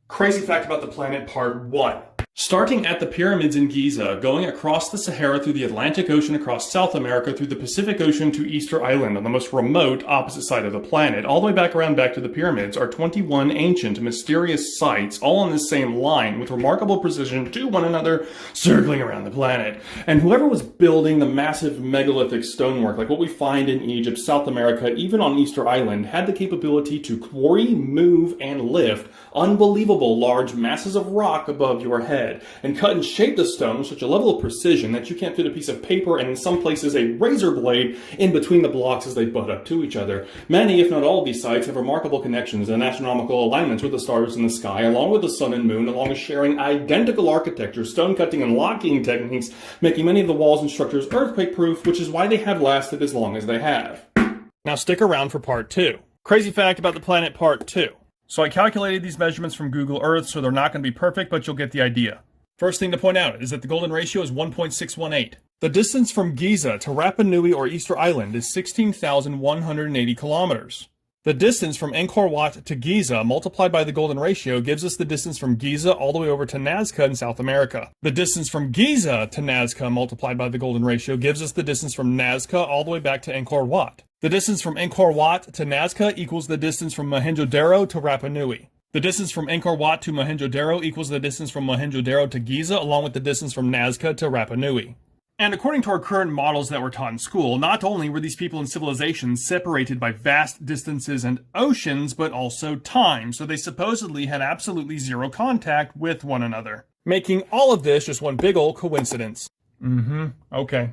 Crazy fact about the planet, part 1. Starting at the pyramids in Giza, going across the Sahara through the Atlantic Ocean across South America through the Pacific Ocean to Easter Island on the most remote opposite side of the planet, all the way back around back to the pyramids are 21 ancient, mysterious sites, all on this same line with remarkable precision to one another, circling around the planet. And whoever was building the massive megalithic stonework, like what we find in Egypt, South America, even on Easter Island, had the capability to quarry, move, and lift unbelievable large masses of rock above your head, and cut and shape the stone with such a level of precision that you can't fit a piece of paper and in some places a razor blade in between the blocks as they butt up to each other. Many, if not all of these sites have remarkable connections and astronomical alignments with the stars in the sky, along with the sun and moon, along with sharing identical architecture, stone cutting and locking techniques, making many of the walls and structures earthquake-proof, which is why they have lasted as long as they have. Now stick around for part 2. Crazy fact about the planet, part 2. So I calculated these measurements from Google Earth, so they're not going to be perfect, but you'll get the idea. First thing to point out is that the golden ratio is 1.618. The distance from Giza to Rapa Nui or Easter Island is 16,180 kilometers. The distance from Angkor Wat to Giza multiplied by the golden ratio gives us the distance from Giza all the way over to Nazca in South America. The distance from Giza to Nazca multiplied by the golden ratio gives us the distance from Nazca all the way back to Angkor Wat. The distance from Angkor Wat to Nazca equals the distance from Mohenjo-Daro to Rapa Nui. The distance from Angkor Wat to Mohenjo-Daro equals the distance from Mohenjo-Daro to Giza, along with the distance from Nazca to Rapa Nui. And according to our current models that were taught in school, not only were these people and civilizations separated by vast distances and oceans, but also time, so they supposedly had absolutely zero contact with one another. Making all of this just one big ol' coincidence. Okay.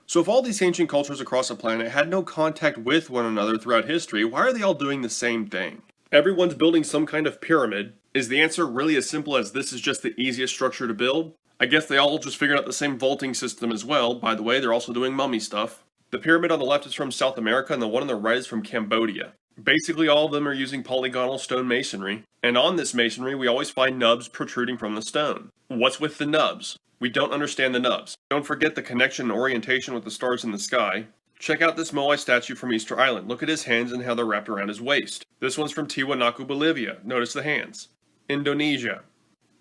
So if all these ancient cultures across the planet had no contact with one another throughout history, why are they all doing the same thing? Everyone's building some kind of pyramid. Is the answer really as simple as this is just the easiest structure to build? I guess they all just figured out the same vaulting system as well. By the way, they're also doing mummy stuff. The pyramid on the left is from South America and the one on the right is from Cambodia. Basically all of them are using polygonal stone masonry. And on this masonry we always find nubs protruding from the stone. What's with the nubs? We don't understand the nubs. Don't forget the connection and orientation with the stars in the sky. Check out this Moai statue from Easter Island. Look at his hands and how they're wrapped around his waist. This one's from Tiwanaku, Bolivia. Notice the hands. Indonesia.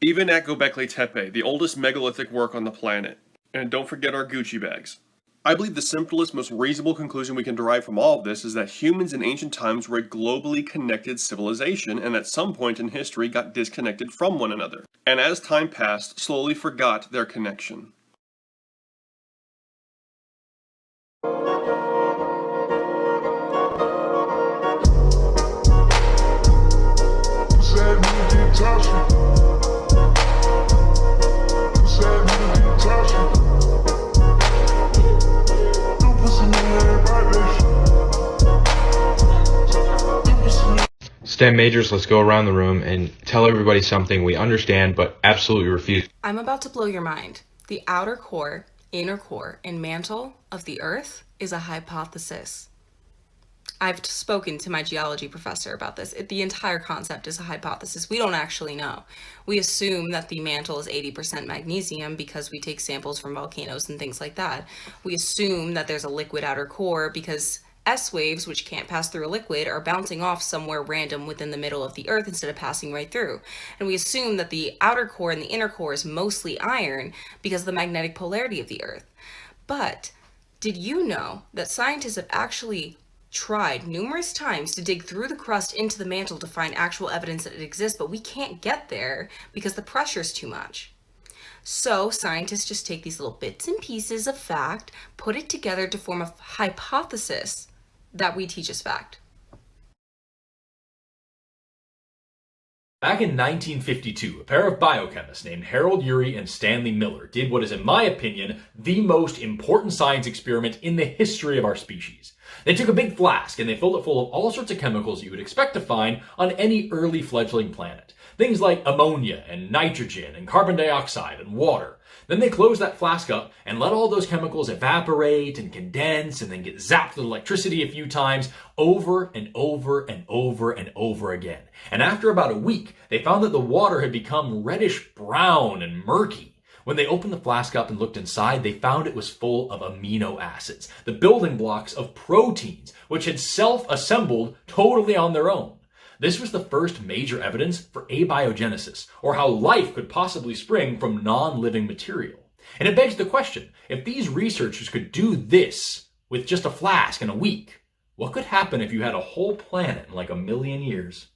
Even at Göbekli Tepe, the oldest megalithic work on the planet. And don't forget our Gucci bags. I believe the simplest, most reasonable conclusion we can derive from all of this is that humans in ancient times were a globally connected civilization and at some point in history got disconnected from one another, and as time passed, slowly forgot their connection. STEM majors, let's go around the room and tell everybody something we understand but absolutely refuse. I'm about to blow your mind. The outer core, inner core, and mantle of the Earth is a hypothesis. I've spoken to my geology professor about this. The entire concept is a hypothesis. We don't actually know. We assume that the mantle is 80% magnesium because we take samples from volcanoes and things like that. We assume that there's a liquid outer core because S waves, which can't pass through a liquid, are bouncing off somewhere random within the middle of the Earth instead of passing right through. And we assume that the outer core and the inner core is mostly iron because of the magnetic polarity of the Earth. But did you know that scientists have actually tried numerous times to dig through the crust into the mantle to find actual evidence that it exists, but we can't get there because the pressure is too much? So scientists just take these little bits and pieces of fact, put it together to form a hypothesis that we teach as fact. Back in 1952, a pair of biochemists named Harold Urey and Stanley Miller did what is, in my opinion, the most important science experiment in the history of our species. They took a big flask and they filled it full of all sorts of chemicals you would expect to find on any early fledgling planet. Things like ammonia and nitrogen and carbon dioxide and water. Then they close that flask up and let all those chemicals evaporate and condense and then get zapped with electricity a few times over and over and over and over again. And after about a week, they found that the water had become reddish brown and murky. When they opened the flask up and looked inside, they found it was full of amino acids, the building blocks of proteins, which had self-assembled totally on their own. This was the first major evidence for abiogenesis, or how life could possibly spring from non-living material. And it begs the question, if these researchers could do this with just a flask in a week, what could happen if you had a whole planet in like 1 million years?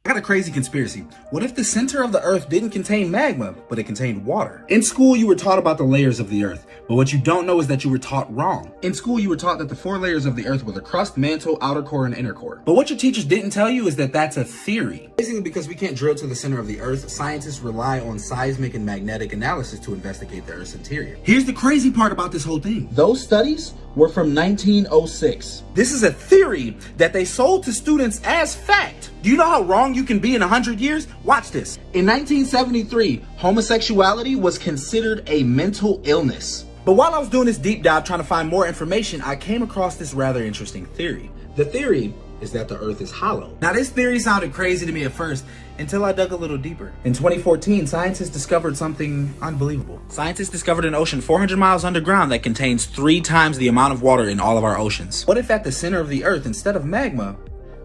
I got a crazy conspiracy. What if the center of the earth didn't contain magma, but it contained water? In school, you were taught about the layers of the earth, but what you don't know is that you were taught wrong. In school, you were taught that the 4 layers of the earth were the crust, mantle, outer core, and inner core. But what your teachers didn't tell you is that that's a theory. Basically, because we can't drill to the center of the earth, scientists rely on seismic and magnetic analysis to investigate the earth's interior. Here's the crazy part about this whole thing. Those studies were from 1906. This is a theory that they sold to students as fact. Do you know how wrong you can be in 100 years? Watch this. In 1973, homosexuality was considered a mental illness. But while I was doing this deep dive trying to find more information, I came across this rather interesting theory. The theory is that the earth is hollow. Now this theory sounded crazy to me at first until I dug a little deeper. In 2014, scientists discovered something unbelievable. Scientists discovered an ocean 400 miles underground that contains 3 times the amount of water in all of our oceans. What if at the center of the earth, instead of magma,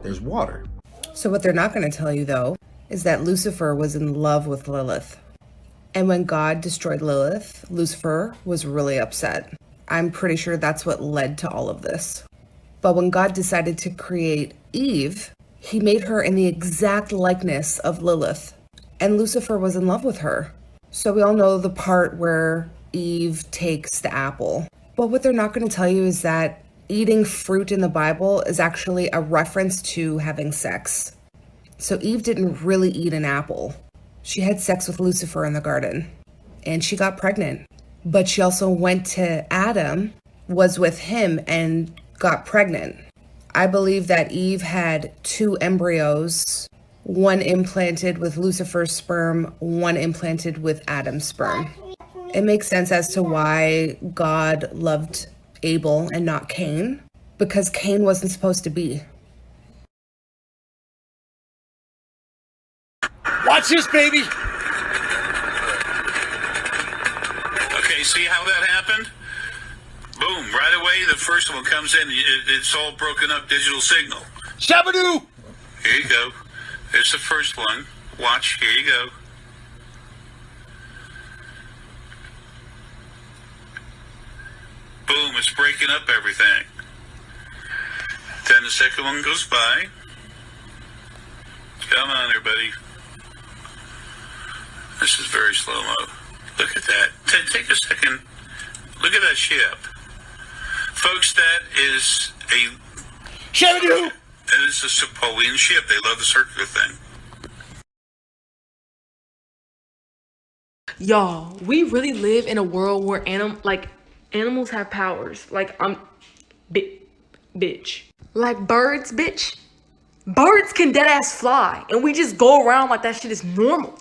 there's water? So what they're not going to tell you, though, is that Lucifer was in love with Lilith. And when God destroyed Lilith, Lucifer was really upset. I'm pretty sure that's what led to all of this. But when God decided to create Eve, he made her in the exact likeness of Lilith. And Lucifer was in love with her. So we all know the part where Eve takes the apple. But what they're not going to tell you is that eating fruit in the Bible is actually a reference to having sex. So Eve didn't really eat an apple. She had sex with Lucifer in the garden, and she got pregnant. But she also went to Adam, was with him, and got pregnant. I believe that Eve had 2 embryos, one implanted with Lucifer's sperm, one implanted with Adam's sperm. It makes sense as to why God loved Abel and not Cain, because Cain wasn't supposed to be. Watch this, baby! Okay, see how that happened? Boom, right away the first one comes in, it's all broken up digital signal. Shabadoo! Here you go. There's the first one. Watch, here you go. Boom, it's breaking up everything. Then the second one goes by. Come on, everybody. This is very slow-mo. Look at that. Take a second. Look at that ship. Folks, that is a... Shabadoo! That is a Napoleon ship. They love the circular thing. Y'all, we really live in a world where animals have powers. Bitch. Like birds, bitch. Birds can deadass fly, and we just go around like that shit is normal.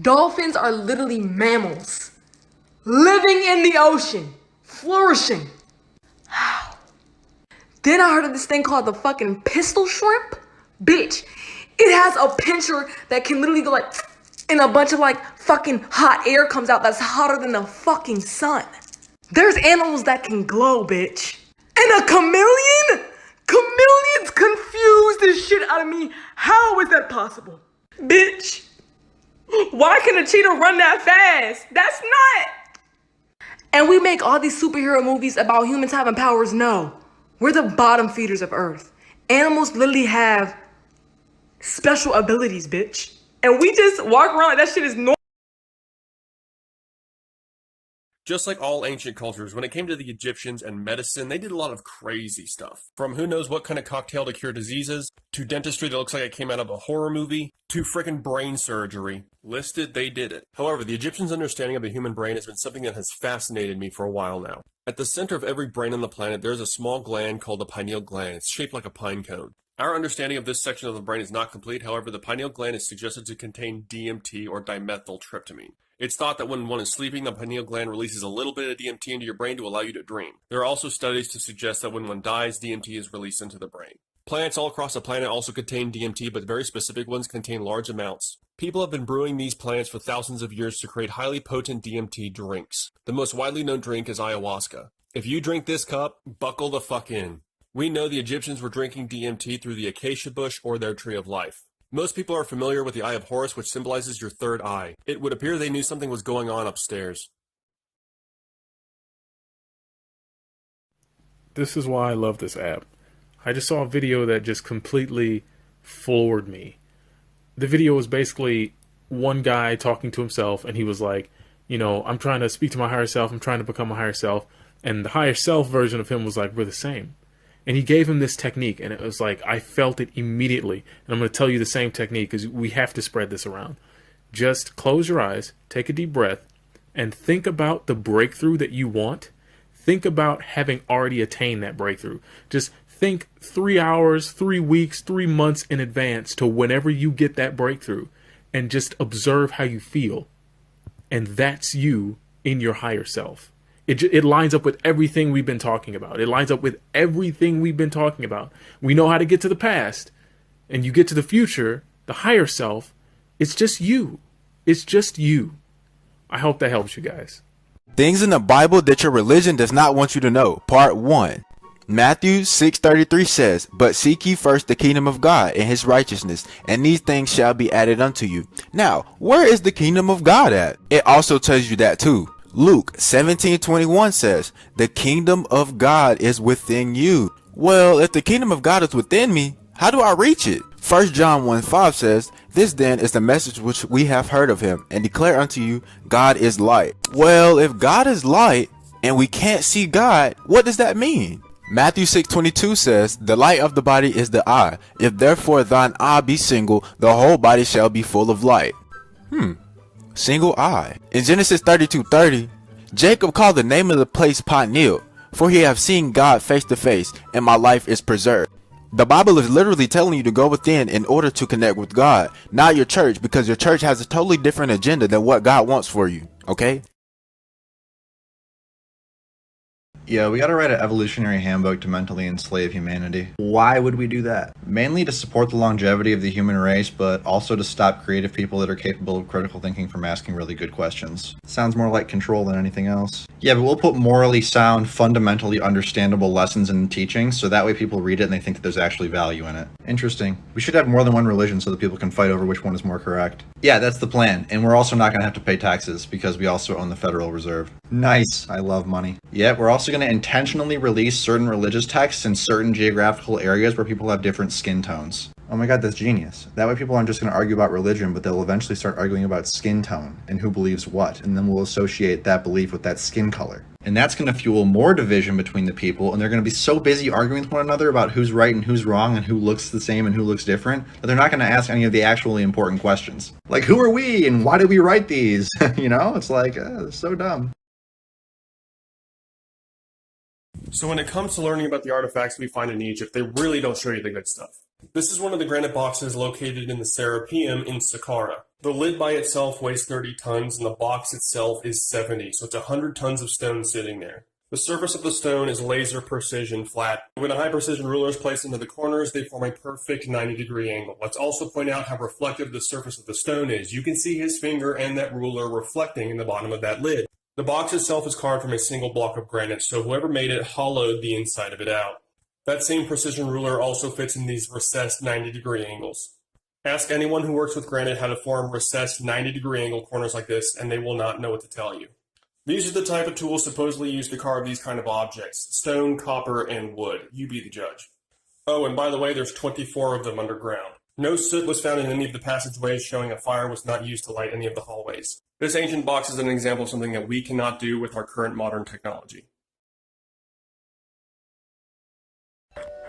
Dolphins are literally mammals, living in the ocean, flourishing. How? Then I heard of this thing called the fucking pistol shrimp. Bitch, it has a pincher that can literally go like, and a bunch of like fucking hot air comes out that's hotter than the fucking sun. There's animals that can glow, bitch. And a chameleon? Chameleons confuse the shit out of me. How is that possible? Bitch, why can a cheetah run that fast? That's not. And we make all these superhero movies about humans having powers. No, we're the bottom feeders of Earth. Animals literally have special abilities, bitch. And we just walk around like that shit is normal. Just like all ancient cultures, when it came to the Egyptians and medicine, they did a lot of crazy stuff. From who knows what kind of cocktail to cure diseases, to dentistry that looks like it came out of a horror movie, to frickin' brain surgery. Listed, they did it. However, the Egyptians' understanding of the human brain has been something that has fascinated me for a while now. At the center of every brain on the planet, there is a small gland called the pineal gland. It's shaped like a pine cone. Our understanding of this section of the brain is not complete. However, the pineal gland is suggested to contain DMT or dimethyltryptamine. It's thought that when one is sleeping, the pineal gland releases a little bit of DMT into your brain to allow you to dream. There are also studies to suggest that when one dies, DMT is released into the brain. Plants all across the planet also contain DMT, but very specific ones contain large amounts. People have been brewing these plants for thousands of years to create highly potent DMT drinks. The most widely known drink is ayahuasca. If you drink this cup, buckle the fuck in. We know the Egyptians were drinking DMT through the acacia bush or their tree of life. Most people are familiar with the Eye of Horus, which symbolizes your third eye. It would appear they knew something was going on upstairs. This is why I love this app. I just saw a video that just completely floored me. The video was basically one guy talking to himself, and he was like, you know, I'm trying to speak to my higher self, I'm trying to become a higher self, and the higher self version of him was like, we're the same. And he gave him this technique, and it was like, I felt it immediately. And I'm going to tell you the same technique because we have to spread this around. Just close your eyes, take a deep breath, and think about the breakthrough that you want. Think about having already attained that breakthrough. Just think 3 hours, 3 weeks, 3 months in advance to whenever you get that breakthrough, and just observe how you feel. And that's you in your higher self. It lines up with everything we've been talking about. It lines up with everything we've been talking about. We know how to get to the past, and you get to the future, the higher self. It's just you. It's just you. I hope that helps you guys. Things in the Bible that your religion does not want you to know. Part 1. Matthew 6:33 says, "But seek ye first the kingdom of God and his righteousness, and these things shall be added unto you." Now, where is the kingdom of God at? It also tells you that too. Luke 17:21 says, "The kingdom of God is within you." Well, if the kingdom of God is within me, how do I reach it? 1 John 1:5 says, "This then is the message which we have heard of him, and declare unto you, God is light." Well, if God is light, and we can't see God, what does that mean? Matthew 6:22 says, "The light of the body is the eye. If therefore thine eye be single, the whole body shall be full of light." Single eye. In Genesis 32:30, Jacob called the name of the place Pineal, "For he have seen God face to face, and my life is preserved." The Bible is literally telling you to go within in order to connect with God, not your church, because your church has a totally different agenda than what God wants for you, okay? Yeah, we gotta write an evolutionary handbook to mentally enslave humanity. Why would we do that? Mainly to support the longevity of the human race, but also to stop creative people that are capable of critical thinking from asking really good questions. Sounds more like control than anything else. Yeah, but we'll put morally sound, fundamentally understandable lessons in teaching, so that way people read it and they think that there's actually value in it. Interesting. We should have more than one religion so that people can fight over which one is more correct. Yeah, that's the plan, and we're also not gonna have to pay taxes, because we also own the Federal Reserve. Nice, I love money. Yeah, we're also gonna intentionally release certain religious texts in certain geographical areas where people have different skin tones. Oh my god, that's genius. That way people aren't just going to argue about religion, but they'll eventually start arguing about skin tone and who believes what, and then we'll associate that belief with that skin color. And that's going to fuel more division between the people, and they're going to be so busy arguing with one another about who's right and who's wrong and who looks the same and who looks different, that they're not going to ask any of the actually important questions. Like, who are we and why did we write these? You know, it's like, it's so dumb. So when it comes to learning about the artifacts we find in Egypt, they really don't show you the good stuff. This is one of the granite boxes located in the Serapeum in Saqqara. The lid by itself weighs 30 tons and the box itself is 70, so it's 100 tons of stone sitting there. The surface of the stone is laser precision flat. When a high precision ruler is placed into the corners, they form a perfect 90-degree angle. Let's also point out how reflective the surface of the stone is. You can see his finger and that ruler reflecting in the bottom of that lid. The box itself is carved from a single block of granite, so whoever made it hollowed the inside of it out. That same precision ruler also fits in these recessed 90-degree angles. Ask anyone who works with granite how to form recessed 90-degree angle corners like this, and they will not know what to tell you. These are the type of tools supposedly used to carve these kind of objects: stone, copper, and wood. You be the judge. Oh, and by the way, there's 24 of them underground. No soot was found in any of the passageways, showing a fire was not used to light any of the hallways. This ancient box is an example of something that we cannot do with our current modern technology.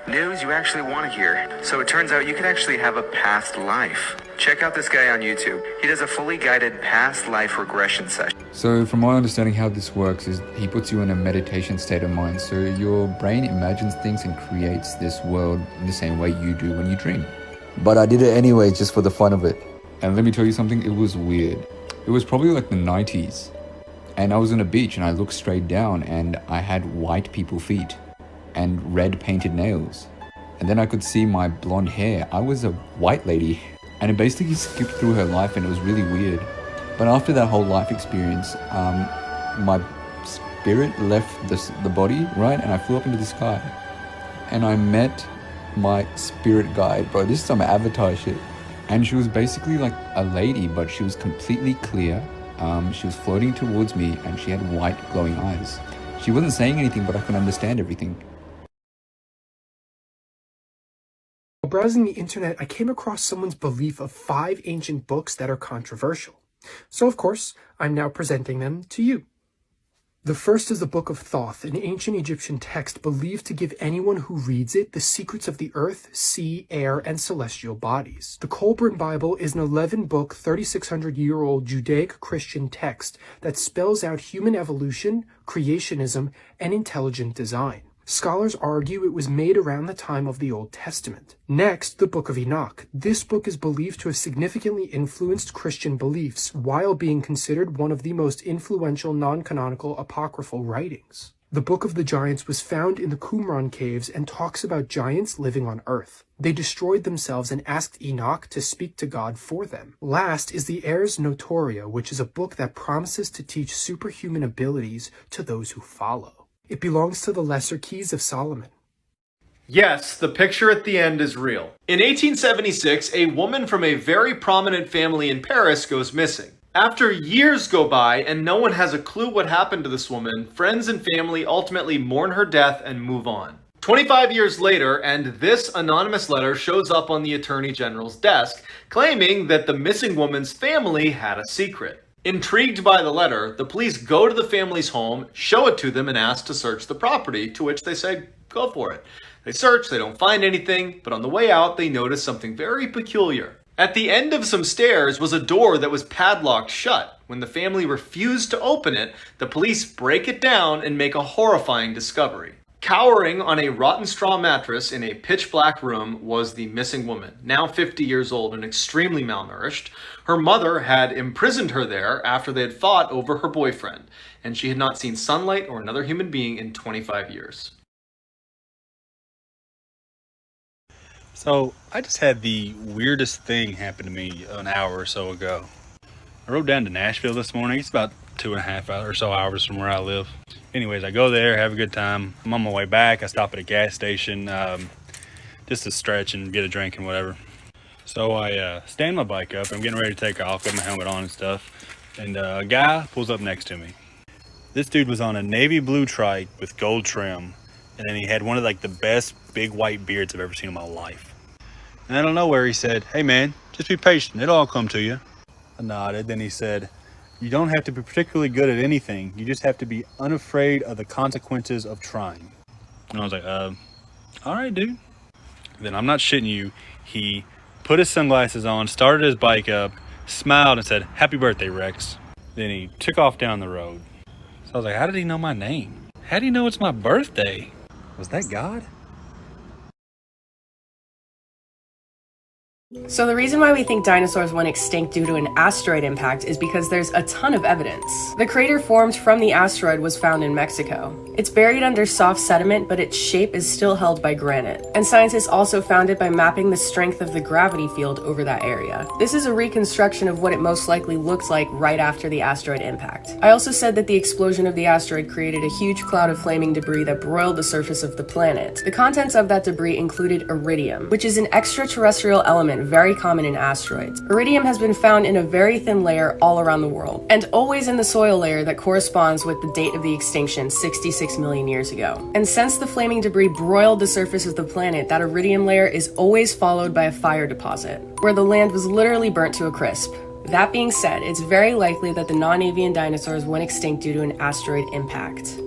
News you actually want to hear. So it turns out you can actually have a past life. Check out this guy on YouTube. He does a fully guided past life regression session. So from my understanding how this works is he puts you in a meditation state of mind. So your brain imagines things and creates this world in the same way you do when you dream. But I did it anyway, just for the fun of it. And let me tell you something, it was weird. It was probably like the 90s. And I was on a beach and I looked straight down and I had white people feet and red painted nails. And then I could see my blonde hair. I was a white lady. And it basically skipped through her life and it was really weird. But after that whole life experience, my spirit left the body, right? And I flew up into the sky. And I met my spirit guide, bro. This is some Avatar shit. And she was basically like a lady, but she was completely clear. She was floating towards me and she had white glowing eyes. She wasn't saying anything, but I could understand everything. While browsing the internet, I came across someone's belief of 5 ancient books that are controversial. So of course, I'm now presenting them to you. The first is the Book of Thoth, an ancient Egyptian text believed to give anyone who reads it the secrets of the earth, sea, air, and celestial bodies. The Colburn Bible is an 11-book, 3,600-year-old Judaic-Christian text that spells out human evolution, creationism, and intelligent design. Scholars argue it was made around the time of the Old Testament. Next, the Book of Enoch. This book is believed to have significantly influenced Christian beliefs, while being considered one of the most influential non-canonical apocryphal writings. The Book of the Giants was found in the Qumran caves and talks about giants living on Earth. They destroyed themselves and asked Enoch to speak to God for them. Last is the Ars Notoria, which is a book that promises to teach superhuman abilities to those who follow. It belongs to the Lesser Keys of Solomon. Yes, the picture at the end is real. In 1876, a woman from a very prominent family in Paris goes missing. After years go by and no one has a clue what happened to this woman, friends and family ultimately mourn her death and move on. 25 years later, and this anonymous letter shows up on the Attorney General's desk, claiming that the missing woman's family had a secret. Intrigued by the letter, the police go to the family's home, show it to them, and ask to search the property, to which they say, go for it. They search, they don't find anything, but on the way out, they notice something very peculiar. At the end of some stairs was a door that was padlocked shut. When the family refused to open it, the police break it down and make a horrifying discovery. Cowering on a rotten straw mattress in a pitch-black room was the missing woman, now 50 years old and extremely malnourished. Her mother had imprisoned her there after they had fought over her boyfriend, and she had not seen sunlight or another human being in 25 years. So, I just had the weirdest thing happen to me an hour or so ago. I rode down to Nashville this morning. It's about 2.5 or so hours from where I live. Anyways, I go there, have a good time. I'm on my way back. I stop at a gas station just to stretch and get a drink and whatever. So I stand my bike up. I'm getting ready to take off, got my helmet on and stuff. And a guy pulls up next to me. This dude was on a navy blue trike with gold trim. And then he had one of like the best big white beards I've ever seen in my life. And out of nowhere he said, "Hey man, just be patient. It'll all come to you." I nodded. Then he said, "You don't have to be particularly good at anything. You just have to be unafraid of the consequences of trying." And I was like, all right, dude. Then I'm not shitting you. He put his sunglasses on, started his bike up, smiled and said, "Happy birthday, Rex." Then he took off down the road. So I was like, how did he know my name? How do you know it's my birthday? Was that God? So the reason why we think dinosaurs went extinct due to an asteroid impact is because there's a ton of evidence. The crater formed from the asteroid was found in Mexico. It's buried under soft sediment, but its shape is still held by granite. And scientists also found it by mapping the strength of the gravity field over that area. This is a reconstruction of what it most likely looked like right after the asteroid impact. I also said that the explosion of the asteroid created a huge cloud of flaming debris that broiled the surface of the planet. The contents of that debris included iridium, which is an extraterrestrial element very common in asteroids. Iridium has been found in a very thin layer all around the world, and always in the soil layer that corresponds with the date of the extinction 66 million years ago. And since the flaming debris broiled the surface of the planet, that iridium layer is always followed by a fire deposit, where the land was literally burnt to a crisp. That being said, it's very likely that the non-avian dinosaurs went extinct due to an asteroid impact.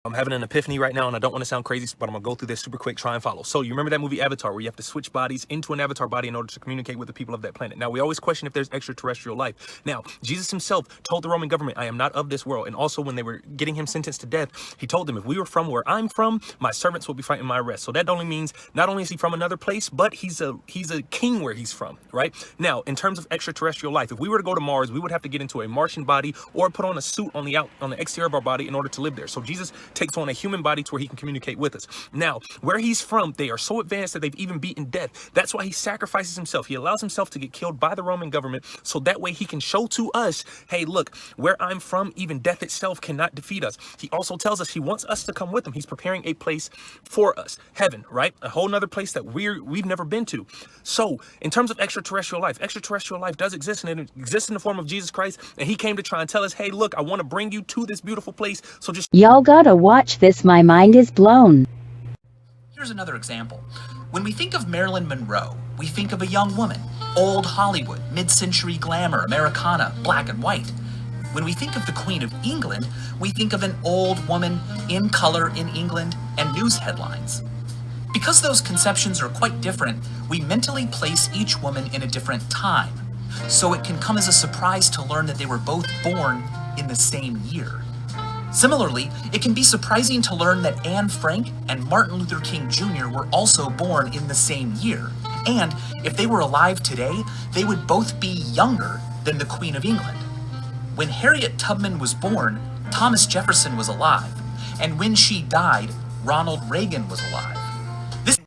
I'm having an epiphany right now, and I don't want to sound crazy, but I'm going to go through this super quick, try and follow. So you remember that movie Avatar, where you have to switch bodies into an avatar body in order to communicate with the people of that planet? Now, we always question if there's extraterrestrial life. Now, Jesus himself told the Roman government, I am not of this world. And also, when they were getting him sentenced to death, he told them, if we were from where I'm from, my servants will be fighting my arrest. So that only means not only is he from another place, but he's a king where he's from, right? Now, in terms of extraterrestrial life, if we were to go to Mars, we would have to get into a Martian body or put on a suit on the exterior of our body in order to live there. So Jesus takes on a human body to where he can communicate with us. Now, where he's from, they are so advanced that they've even beaten death. That's why he sacrifices himself. He allows himself to get killed by the Roman government, so that way he can show to us, hey, look, where I'm from, even death itself cannot defeat us. He also tells us he wants us to come with him. He's preparing a place for us, heaven, right? A whole nother place that we've never been to. So, in terms of extraterrestrial life does exist, and it exists in the form of Jesus Christ, and he came to try and tell us, hey, look, I want to bring you to this beautiful place, so just... Y'all gotta watch this, my mind is blown. Here's another example. When we think of Marilyn Monroe, we think of a young woman, old Hollywood, mid-century glamour, Americana, black and white. When we think of the Queen of England, we think of an old woman in color in England and news headlines. Because those conceptions are quite different, we mentally place each woman in a different time. So it can come as a surprise to learn that they were both born in the same year. Similarly, it can be surprising to learn that Anne Frank and Martin Luther King Jr. were also born in the same year. And if they were alive today, they would both be younger than the Queen of England. When Harriet Tubman was born, Thomas Jefferson was alive. And when she died, Ronald Reagan was alive.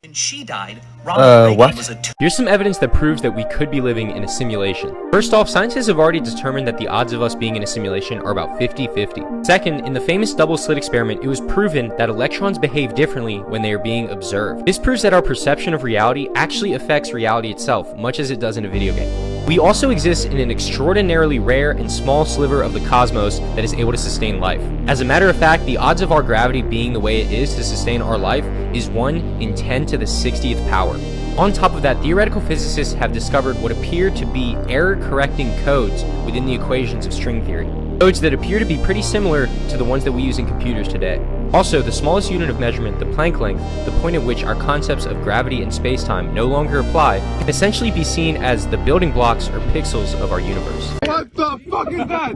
When she died, Ronald Reagan was a... Here's some evidence that proves that we could be living in a simulation. First off, scientists have already determined that the odds of us being in a simulation are about 50-50. Second, in the famous double slit experiment, it was proven that electrons behave differently when they are being observed. This proves that our perception of reality actually affects reality itself, much as it does in a video game. We also exist in an extraordinarily rare and small sliver of the cosmos that is able to sustain life. As a matter of fact, the odds of our gravity being the way it is to sustain our life is 1 in 10 to the 60th power. On top of that, theoretical physicists have discovered what appear to be error-correcting codes within the equations of string theory. Codes that appear to be pretty similar to the ones that we use in computers today. Also, the smallest unit of measurement, the Planck length, the point at which our concepts of gravity and space-time no longer apply, can essentially be seen as the building blocks or pixels of our universe. What the fuck is that?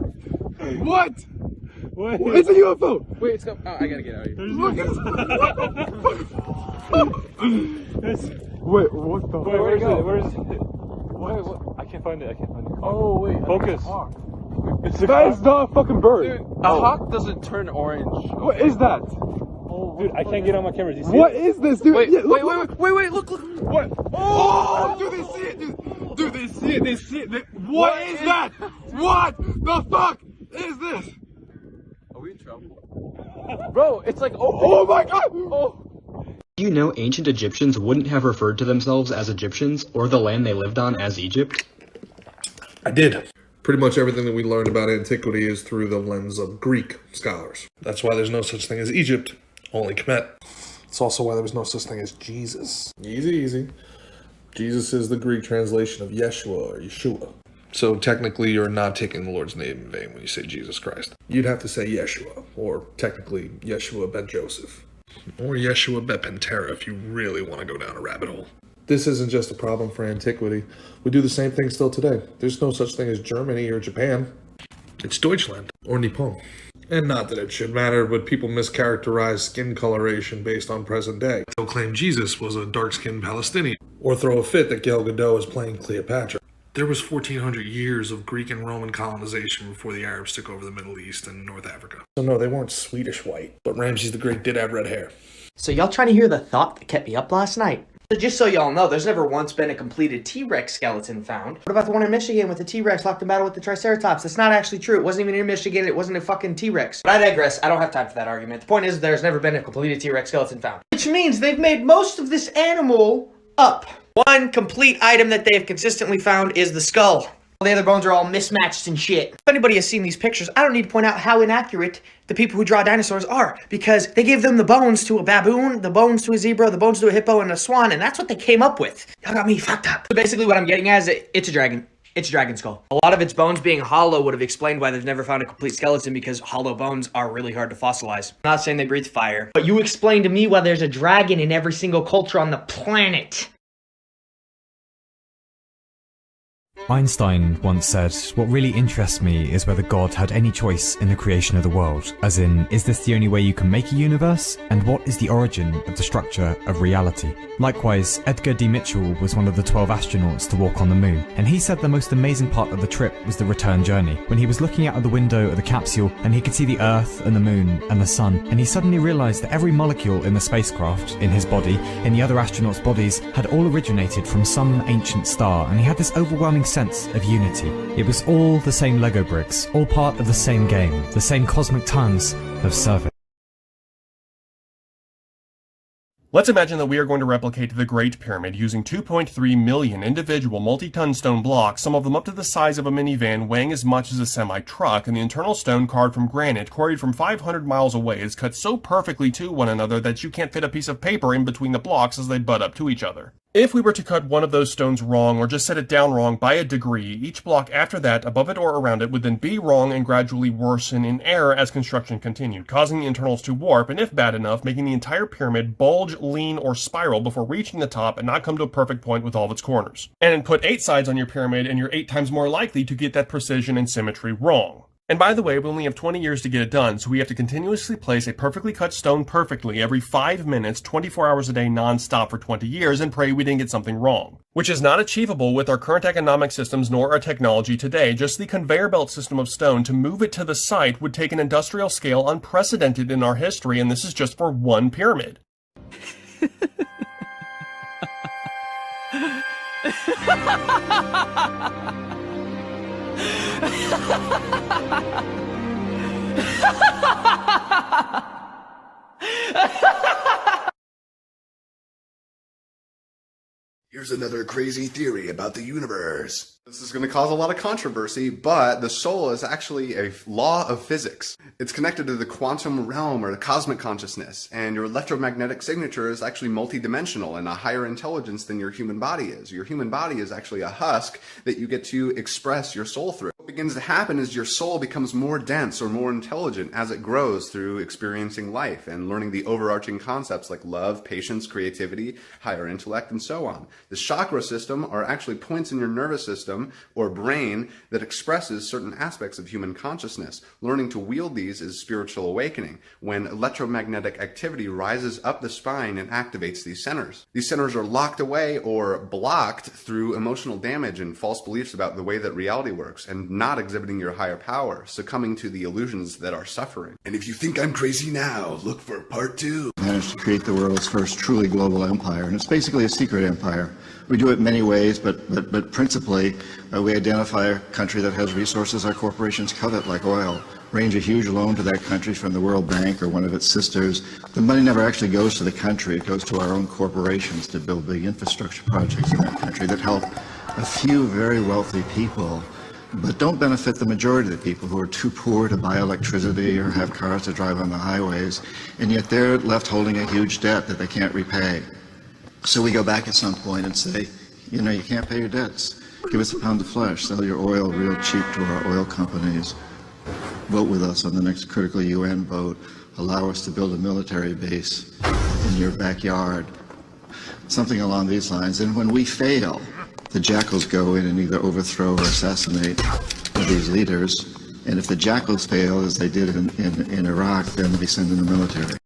What? It's a UFO! Wait, it's go. Oh, I gotta get out of here. Look at Wait, what the? Wait, where is it? Where is it? What? I can't find it. Oh wait, focus. That is not a fucking bird. Dude, a hawk doesn't turn orange. What is that? Oh, dude, I can't get on my camera. Do you see what it? Is this, dude? Wait, look. What? Oh, do they see it, dude? Do they see it? They see it. What is that? What the fuck is this? Are we in trouble? Bro, it's like, oh my god! Oh. Do you know ancient Egyptians wouldn't have referred to themselves as Egyptians or the land they lived on as Egypt? I did. Pretty much everything that we learned about antiquity is through the lens of Greek scholars. That's why there's no such thing as Egypt, only Kemet. It's also why there was no such thing as Jesus. Easy. Jesus is the Greek translation of Yeshua or Yeshua. So technically you're not taking the Lord's name in vain when you say Jesus Christ. You'd have to say Yeshua, or technically Yeshua ben Joseph. Or Yeshua ben Pantera if you really want to go down a rabbit hole. This isn't just a problem for antiquity. We do the same thing still today. There's no such thing as Germany or Japan. It's Deutschland or Nippon. And not that it should matter, but people mischaracterize skin coloration based on present day. They'll claim Jesus was a dark-skinned Palestinian, or throw a fit that Gal Gadot is playing Cleopatra. There was 1,400 years of Greek and Roman colonization before the Arabs took over the Middle East and North Africa. So no, they weren't Swedish white, but Ramses the Great did have red hair. So y'all trying to hear the thought that kept me up last night? Just so y'all know, there's never once been a completed T-Rex skeleton found. What about the one in Michigan with the T-Rex locked in battle with the Triceratops? That's not actually true. It wasn't even in Michigan. It wasn't a fucking T-Rex. But I digress. I don't have time for that argument. The point is there's never been a completed T-Rex skeleton found. Which means they've made most of this animal up. One complete item that they have consistently found is the skull. The other bones are all mismatched and shit. If anybody has seen these pictures, I don't need to point out how inaccurate the people who draw dinosaurs are, because they gave them the bones to a baboon, the bones to a zebra, the bones to a hippo, and a swan, and that's what they came up with. Y'all got me fucked up. So basically what I'm getting at is it's a dragon. It's a dragon skull. A lot of its bones being hollow would have explained why they've never found a complete skeleton, because hollow bones are really hard to fossilize. I'm not saying they breathe fire, but you explain to me why there's a dragon in every single culture on the planet. Einstein once said, "What really interests me is whether God had any choice in the creation of the world. As in, is this the only way you can make a universe? And what is the origin of the structure of reality?" Likewise, Edgar D. Mitchell was one of the 12 astronauts to walk on the moon, and he said the most amazing part of the trip was the return journey, when he was looking out of the window of the capsule and he could see the Earth and the moon and the sun, and he suddenly realized that every molecule in the spacecraft, in his body, in the other astronauts' bodies, had all originated from some ancient star, and he had this overwhelming sense of unity. It was all the same Lego bricks, all part of the same game, the same cosmic tons of service. Let's imagine that we are going to replicate the Great Pyramid using 2.3 million individual multi-ton stone blocks, some of them up to the size of a minivan, weighing as much as a semi-truck, and the internal stone carved from granite, quarried from 500 miles away, is cut so perfectly to one another that you can't fit a piece of paper in between the blocks as they butt up to each other. If we were to cut one of those stones wrong, or just set it down wrong by a degree, each block after that, above it or around it, would then be wrong and gradually worsen in error as construction continued, causing the internals to warp, and if bad enough, making the entire pyramid bulge, lean, or spiral before reaching the top and not come to a perfect point with all of its corners. And put 8 sides on your pyramid, and you're 8 times more likely to get that precision and symmetry wrong. And by the way, we only have 20 years to get it done, so we have to continuously place a perfectly cut stone perfectly every 5 minutes, 24 hours a day non-stop for 20 years and pray we didn't get something wrong. Which is not achievable with our current economic systems nor our technology today. Just the conveyor belt system of stone to move it to the site would take an industrial scale unprecedented in our history, and this is just for one pyramid. Here's another crazy theory about the universe. This is going to cause a lot of controversy, but the soul is actually a law of physics. It's connected to the quantum realm or the cosmic consciousness, and your electromagnetic signature is actually multidimensional and a higher intelligence than your human body is. Your human body is actually a husk that you get to express your soul through. What begins to happen is your soul becomes more dense or more intelligent as it grows through experiencing life and learning the overarching concepts like love, patience, creativity, higher intellect, and so on. The chakra system are actually points in your nervous system or brain that expresses certain aspects of human consciousness. Learning to wield these is spiritual awakening, when electromagnetic activity rises up the spine and activates these centers. These centers are locked away or blocked through emotional damage and false beliefs about the way that reality works, and not exhibiting your higher power, succumbing to the illusions that are suffering. And if you think I'm crazy now, look for part 2. Managed to create the world's first truly global empire, and it's basically a secret empire. We do it many ways, but principally we identify a country that has resources our corporations covet, like oil, arrange a huge loan to that country from the World Bank or one of its sisters. The money never actually goes to the country, it goes to our own corporations to build big infrastructure projects in that country that help a few very wealthy people, but don't benefit the majority of the people who are too poor to buy electricity or have cars to drive on the highways, and yet they're left holding a huge debt that they can't repay. So we go back at some point and say, you know, you can't pay your debts. Give us a pound of flesh, sell your oil real cheap to our oil companies. Vote with us on the next critical UN vote. Allow us to build a military base in your backyard. Something along these lines. And when we fail, the jackals go in and either overthrow or assassinate these leaders. And if the jackals fail, as they did in Iraq, then we send in the military.